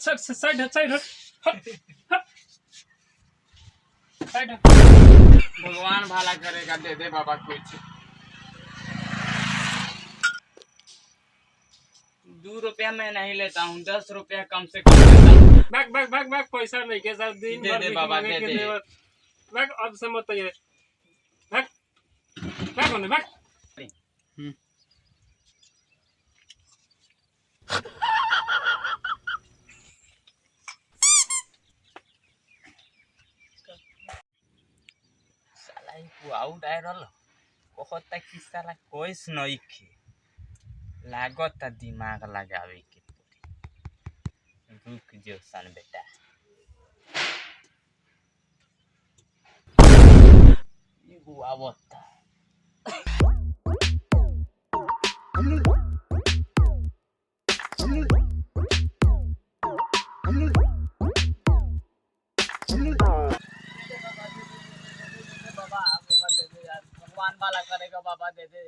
Side भगवान भला करेगा, दे दे बाबा कुछ। 2 रुपया मैं नहीं लेता हूँ, 10 रुपया कम से कम लेता हूँ। बैग पैसा नहीं के साथ दिन दे भर दे भीख बाबा, मांगे दे के दे। देवर। बैग अब से मत ये बैग होने बैग। साला ही आउट आयरल बहुत तक कि साला कोई नहीं खे लागत दिमाग लगावे के पड़ी। रुक जो सन बेटा, ये आवत भगवान भला करेगा बाबा, दे दे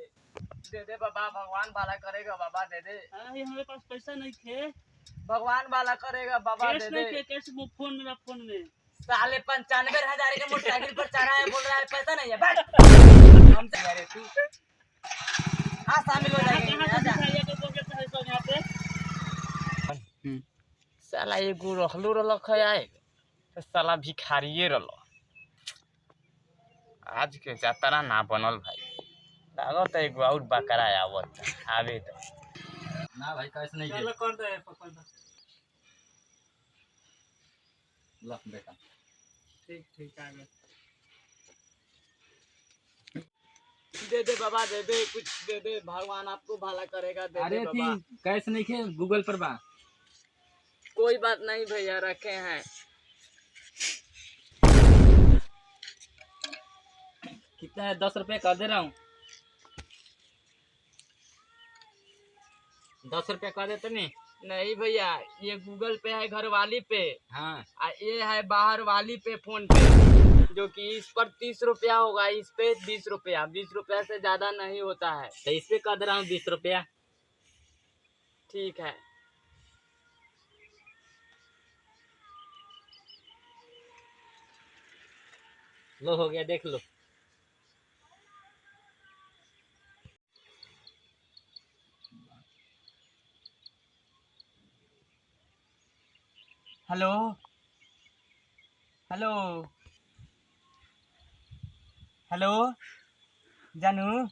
दे दे बाबा, भगवान भला करेगा बाबा, दे दे। हमारे पास पैसा नहीं थे, भगवान भला करेगा बाबा, दे दे। कैश फोन में साले 95,000 के मोटरसाइकिल पर चढ़ा है, बोल रहा है पैसा नहीं है। बैठ हम से अरे तू हाँ शामिल हो जाएंगे। साला ये गु रखलू रलख है तो साला भिखारिये रल। आज के जातरा ना बनल भाई, लागत एगो और बकरा आवत आवे तो ना भाई। कैसे नहीं चलो कर दे पकड़ दे। लख बेटा, ठीक आ गया। दे दे बाबा, दे दे कुछ, दे दे भगवान आपको भला करेगा, दे दे बाबा। कैश नहीं थे, गूगल पर बा। कोई बात नहीं भैया, रखे हैं। कितना है? 10 रुपये कर दे रहा हूँ। 10 रुपया कर देते नहीं भैया, ये गूगल पे है घर वाली पे। हाँ, ये है बाहर वाली पे फोन पे, जो कि इस पर 30 रुपया होगा, इस पे 20 रुपया। 20 रुपया से ज्यादा नहीं होता है। तो इस पे कर दे रहा हूँ 20 रुपया। ठीक है। लो हो गया, देख लो। हेलो हेलो हेलो जानू,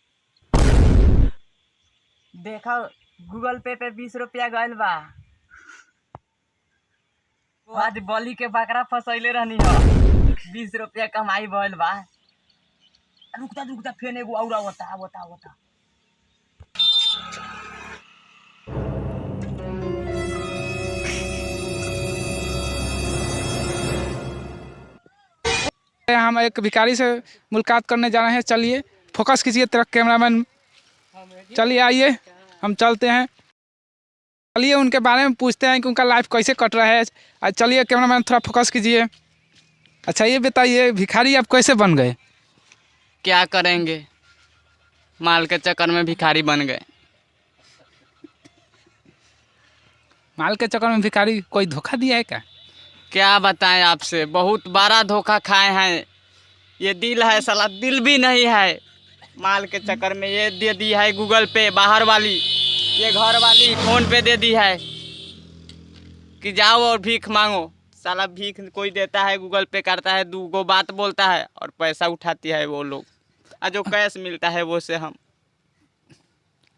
देखा गूगल पे 20 रुपया गइल बा। आज बलि के बकरा फसैले रहनी हो, 20 रुपया कमाई भइल बा। रुकता फेन एगो और आवता। हम एक भिखारी से मुलाकात करने जा रहे हैं। चलिए फोकस कीजिए तेरा कैमरामैन, चलिए आइए हम चलते हैं। चलिए उनके बारे में पूछते हैं कि उनका लाइफ कैसे कट रहा है। चलिए कैमरामैन थोड़ा फोकस कीजिए। अच्छा ये बताइए भिखारी आप कैसे बन गए? क्या करेंगे, माल के चक्कर में भिखारी बन गए। माल के चक्कर में भिखारी? कोई धोखा दिया है क्या? क्या बताएं आपसे, बहुत बड़ा धोखा खाए हैं। ये दिल है साला दिल भी नहीं है। माल के चक्कर में ये दे दी है गूगल पे बाहर वाली, ये घर वाली फोन पे दे दी है कि जाओ और भीख मांगो। साला भीख कोई देता है, गूगल पे करता है, 2 बात बोलता है और पैसा उठाती है वो लोग, और जो कैश मिलता है वो से हम।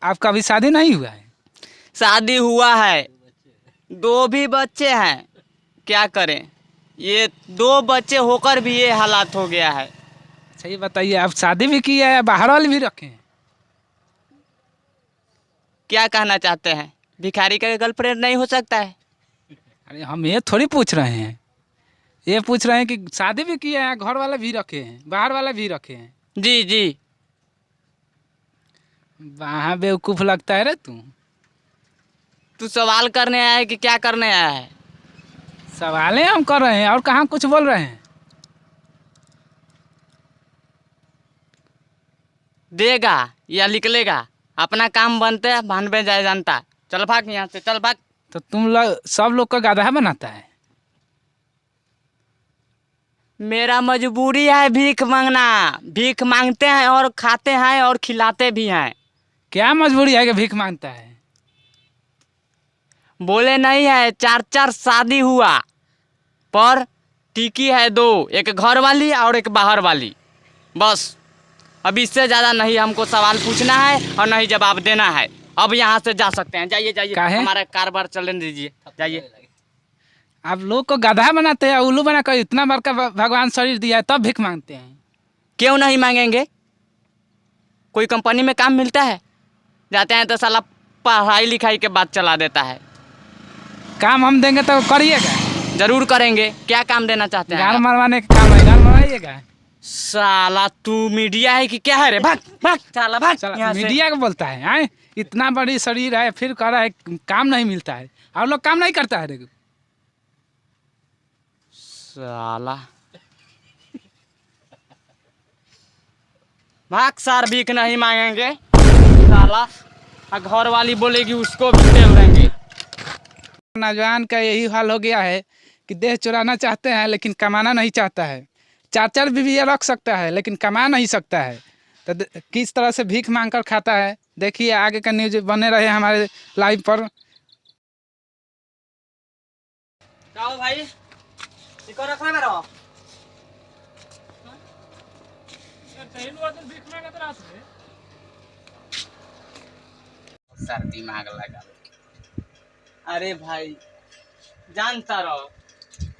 आपका अभी शादी नहीं हुआ है? शादी हुआ है, 2 भी बच्चे हैं। क्या करें, ये 2 बच्चे होकर भी ये हालात हो गया है। अच्छा ये बताइए आप शादी भी किए हैं, बाहर वाले भी रखे हैं? क्या कहना चाहते हैं, भिखारी का गर्लफ्रेंड नहीं हो सकता है? अरे हम ये थोड़ी पूछ रहे हैं, ये पूछ रहे हैं कि शादी भी किए हैं, घर वाले भी रखे हैं, बाहर वाले भी रखे हैं। जी जी। वहाँ बेवकूफ़ लगता है रे तू सवाल करने आया है कि क्या करने आया है? सवालें हम कर रहे हैं और कहाँ कुछ बोल रहे हैं। देगा या निकलेगा, अपना काम बनते हैं, भान में जाए जानता। चल भाग यहाँ से, चल भाग। तो तुम लोग सब लोग का गधा बनाता है। मेरा मजबूरी है भीख मांगना। भीख मांगते हैं और खाते हैं और खिलाते भी हैं। क्या मजबूरी है कि भीख मांगता है? बोले नहीं है 4 शादी हुआ पर टिकी है 2, एक घर वाली और एक बाहर वाली। बस अब इससे ज़्यादा नहीं हमको सवाल पूछना है और नहीं जवाब देना है। अब यहाँ से जा सकते हैं। जाइए जाइए, काहे? हमारा कारोबार चलने दीजिए, जाइए। आप लोग को गधा बनाते हैं, उल्लू बनाकर इतना बड़का भगवान शरीर दिया है तब भीख मांगते हैं। क्यों नहीं मांगेंगे? कोई कंपनी में काम मिलता है, जाते हैं तो साला पढ़ाई लिखाई के बाद चला देता है। काम हम देंगे तो करिएगा? जरूर करेंगे। क्या काम देना चाहते हैं गाल आप? मरवाने का काम है, गाल मरवाइएगा। साला तू मीडिया है कि क्या है रे? भाग भाग साला भाग साला यहाँ से। मीडिया का बोलता है, आए इतना बड़ी शरीर है फिर कह रहा है काम नहीं मिलता है। आप लोग काम नहीं करता है रे। साला भाग सार, भीख नहीं मांगेंगे साला। घर वाली बोलेगी उसको भी तेल देंगे। नौजवान का यही हाल हो गया है कि देह चुराना चाहते हैं लेकिन कमाना नहीं चाहता है। 4 बीवियाँ रख सकता है लेकिन कमा नहीं सकता है। तो किस तरह से भीख मांग कर खाता है, देखिए आगे का न्यूज बने रहे हमारे लाइव पर। जाओ भाई, इको रख ले मेरा। सर दिमाग लगा। अरे भाई जानता रहो,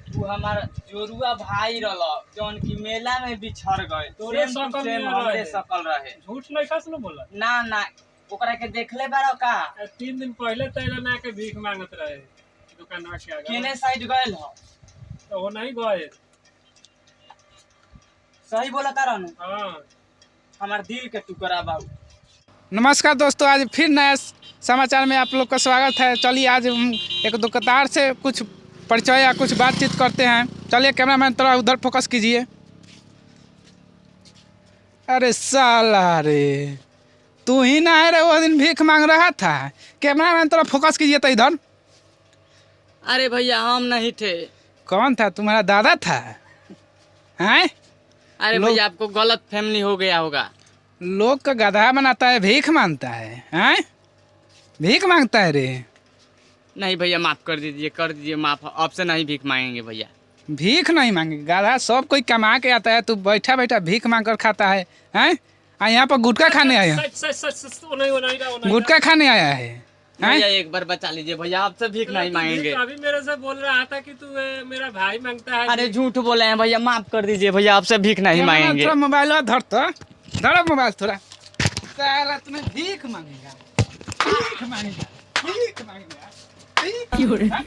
तू हमारा जोरुआ भाई रहो जौन की मेला में बिछड़ गए। तोरे सेम टू शकल सेम में हमरे रहे। शकल रहे। झूठ नहीं कस लो बोला। ना ना ओकरा के देखले बारो का 3 दिन पहले तैला ना के भीख मांगत रहे दुकानवा के आगे। केने साइड गइल हो? तो वो नहीं गए। सही बोला तारनु, हाँ हमार दिल के टुकड़ा बाबू। नमस्कार दोस्तों, आज फिर नया समाचार में आप लोग का स्वागत है। चलिए आज हम एक दुकानदार से कुछ परिचय या कुछ बातचीत करते हैं। चलिए कैमरामैन थोड़ा उधर फोकस कीजिए। अरे साला रे, तू ही ना है रे वो दिन भीख मांग रहा था। कैमरामैन थोड़ा फोकस कीजिए तो इधर। अरे भैया हम नहीं थे। कौन था? तुम्हारा दादा था? हैं? अरे भैया आपको गलत फैमिली हो गया होगा। लोग का गधा बनाता है, भीख मांगता है। हैं? भीख मांगता है रे। नहीं भैया माफ कर दीजिए माफ। अब से नहीं भीख मांगेंगे भैया। भीख नहीं मांगे गाधा, सब कोई कमा के आता है, तू बैठा बैठा भीख मांग कर खाता है। हैं? यहाँ पर गुटखा खाने आया है। सच वो नहीं गुटखा खाने आया है। हैं? भैया एक बार बचा लीजिए भैया, आपसे भीख नहीं मांगेंगे। अभी मेरे से बोल रहा था कि तू मेरा भाई मांगता है। अरे झूठ बोले हैं भैया, माफ कर दीजिए भैया, आपसे भीख नहीं मांगेंगे। थोड़ा मोबाइल धर तो, धरो मोबाइल थोड़ा। साला तुम्हें भीख मांगेगा, भीख मांगेगा, भीख मांगेगा, भीख मांगेगा।